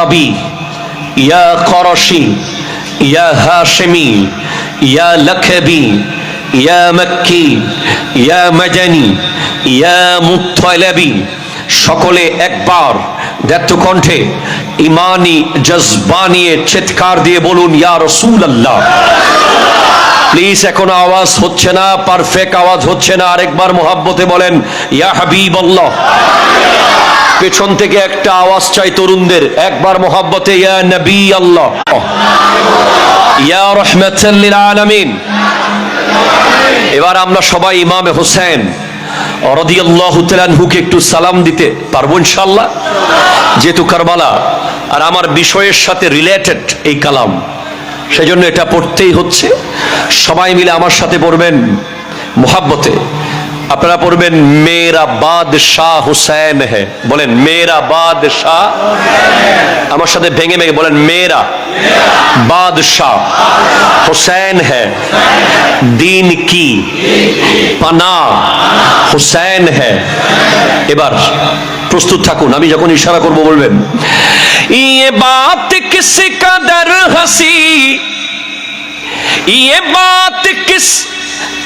আরাবি, ইয়া করশি, ইয়া হাশমি, ইয়া লখবি, ইয়া মক্কি, ইয়া মদনী, ইয়া মুত্তালিবি, সকলে একবার দ্ব্যর্থ কণ্ঠে ইমানি জজবা নিয়ে চিৎকার দিয়ে বলুন, ইয়া রাসূলুল্লাহ। প্লিজ, এখন আওয়াজ হচ্ছে না, পারফেক্ট আওয়াজ হচ্ছে না, আরেকবার মোহাব্বতে বলেন, ইয়া হাবিবাল্লাহ। পেছন থেকে একটা আওয়াজ চাই তরুণদের, একবার মোহাব্বতে, ইয়া নবী আল্লাহ, ইয়া রাহমাতাল লিল আলামিন। এবার আমরা সবাই ইমামে হোসেন রাদিয়াল্লাহু তাআলা আনহুকে একটু সালাম দিতে পারবো ইনশাআল্লাহ, যেহেতু কারবালা আর আমার বিষয়ের সাথে রিলেটেড এই কালাম, সেজন্য এটা পড়তেই হচ্ছে। সবাই মিলে আমার সাথে পড়বেন মোহাব্বতে। আপনারা পড়বেন, মেরা বাদশাহ হুসैन है, বলেন মেরা বাদশাহ। আমার সাথে ভেঙে ভেঙে বলেন, মেরা বাদশাহ হুসैन है, दीन की पना হুসैन है। এবার প্রস্তুত থাকুন, আমি যখন ইশারা করব বলবেন, ये बात किस कदर हंसी, ये बात किस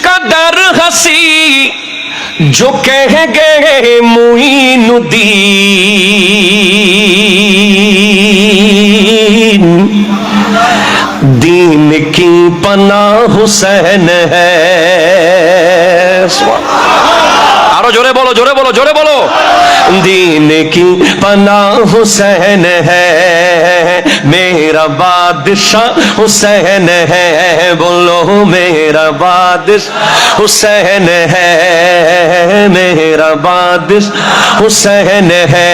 कदर हंसी, जो कह गए मुईनुद्दीन, दीन की पनाह हुसैन है। আরো জোরে বলো, জোরে বলো, জোরে বলো, दीन की पनाह हुसैन है, मेरा बादशाह हुसैन है, बोलो मेरा बादशाह हुसैन है, मेरा बादशाह हुसैन है,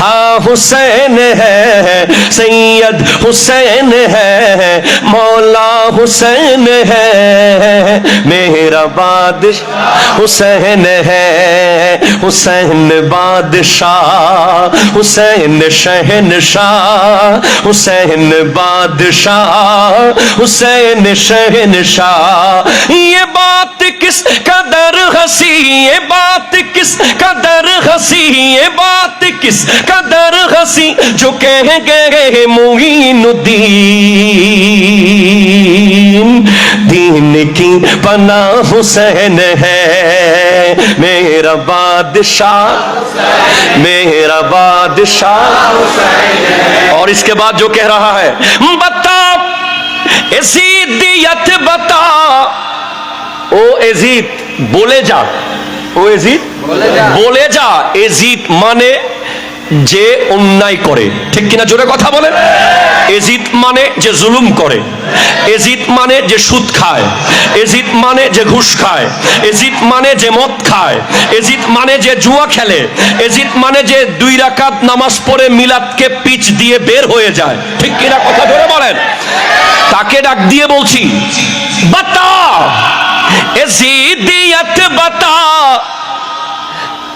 हाँ हुसैन है, सैयद हुसैन है, मौला हुसैन है, मेरा बादशाह हुसैन है, हुसैन बादशाह, हुसैन शहनशाह, हुसैन बादशाह, हुसैन शहनशाह। ये बात किस कदर हंसी, ये बात किस कदर हंसी, ये बात किस कदर हंसी, जो कह गए मुईनुद्दीन, दीन की पनाह हुसैन है, मेरा बादशाह, मेरा बादशाह। और इसके बाद जो कह रहा है, बता एजीदियत बता, ओ एजीद बोले जा, ओ एजीद बोले जा। एजीद माने যে অন্যায় করে, ঠিক কিনা জোরে কথা বলেন। এজিদ মানে যে জুলুম করে, এজিদ মানে যে সুদ খায়, এজিদ মানে যে ঘুষ খায়, এজিদ মানে যে মদ খায়, এজিদ মানে যে জুয়া খেলে, এজিদ মানে যে 2 রাকাত নামাজ পড়ে মিলাদকে পিচ দিয়ে বের হয়ে যায়, ঠিক কিনা কথা জোরে বলেন। তাকে ডাক দিয়ে বলছি, বাতা এজিদিয়ত বাতা,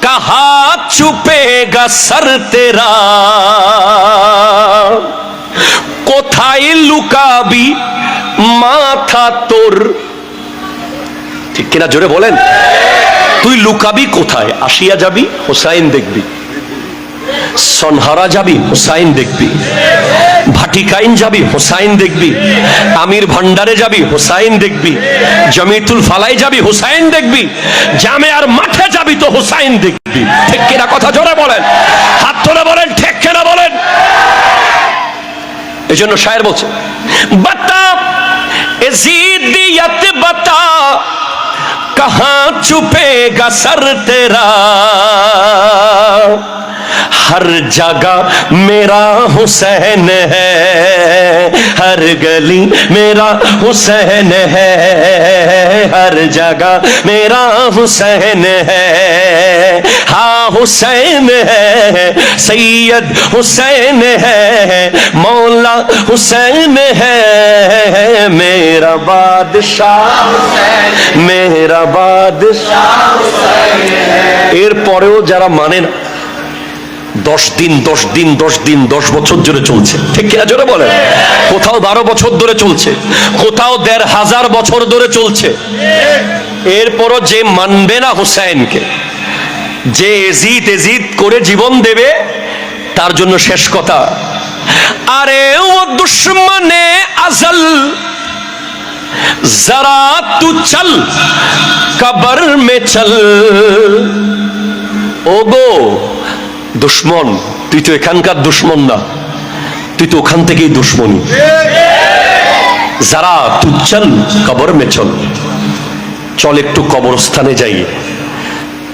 कहा चुपेगा सर तेरा, কোথায় লুকাবি মাথা তোর, ঠিক কিনা জোরে বলেন। তুই লুকাবি কোথায়? আসিয়া যাবি, হুসাইন দেখবি। সনহারা যাবি, হুসাইন দেখবি। ভাটিকাইন যাবি, হুসাইন দেখবি। আমির ভান্ডারে যাবি, হুসাইন দেখবি। জমিতুল ফালাই যাবি, হুসাইন দেখবি। জামেআর মাঠে যাবি তো হুসাইন দেখবি, ঠিক কিনা কথা জোরে বলেন, হাত তুলে বলেন, ঠিক কিনা বলেন। এজন্য শায়ের বলছে, বাতা এজিদিয়ত বাতা, कहां छुपेगा सर तेरा, हर जगह मेरा हुसैन है, हर गली मेरा हुसैन है, हर जगह मेरा हुसैन है, हाँ हुसैन है, सैयद हुसैन है, मौला हुसैन है, मेरा बादशाह मेरा बादशाह हुसैन है। এর পরেও যারা মানে না, 10 দিন 10 দিন 10 দিন 10 বছর ধরে চলছে, ঠিক কিনা জোরে বলেন। কোথাও 12 বছর ধরে চলছে, কোথাও 1500 বছর ধরে চলছে। এরপরও যে মানবে না হুসাইনকে, যে এজিদ এজিদ করে জীবন দেবে, তার জন্য শেষ কথা, আরে ও দুশ্মনে আজল জরা তু চল কবর মে চল। ও গো দুশ্মন, তুই তো এখানকার দুশ্মন না, তুই তো ওখান থেকেই দুশ্মনী। যারা তু চল কবর মে চল, চল একটু কবরস্থানে যাই,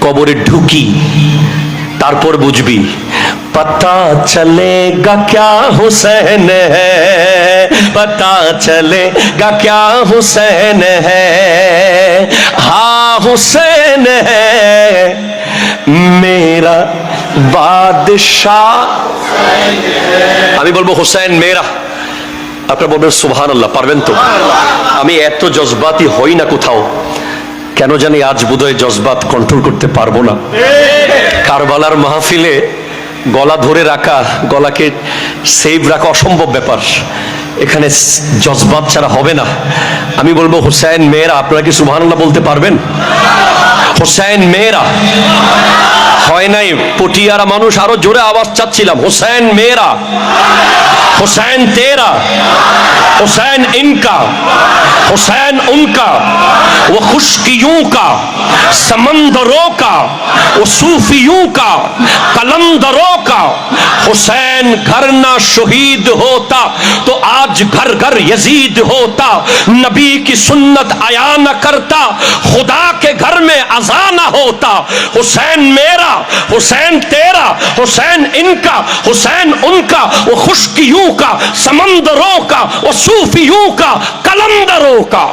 কবরে ঢুকি, তারপর বুঝবি। पता चलेगा क्या हुसैन है, पता चलेगा क्या हुसैन है, हाँ हुसैन है मेरा बादशाह। আমি বলবো হুসেন মেরা, আপনারা বলবেন সুবহানাল্লাহ, পারবেন তো? আমি এত জজবাতি হই না কোথাও, কেন জানি আজ বোধহয় জজবাত কন্ট্রোল করতে পারবো না। কারবালার মাহফিলে গলা ধরে রাখা, গলাকে সেভ রাখা অসম্ভব ব্যাপার, এখানে জজবাত ছাড়া হবে না। আমি বলবো হুসেন মেয়েরা, আপনারা কি সুবহানাল্লাহ বলতে পারবেন? হুসেন মেয়েরা হয় নাই, পটিয়ারা মানুষ আরো জোরে আওয়াজ চাচ্ছিলাম, হুসেন মেয়েরা, হুসেন তেরা, হুসেন ইনকা, হুসैन उनका, वो खुशकियों का, समंदरों का, वो सूफियों का, कलंदरों का। हुसैन घर ना शहीद होता तो आज घर घर यजीद होता, नबी की सुन्नत आया न करता, खुदा के घर में अज़ा न होता। हुसैन मेरा, हुसैन तेरा, हुसैन इनका, हुसैन उनका, वो खुशकियों का, समंदरों का, वो सूफियों का, कलंदरों का।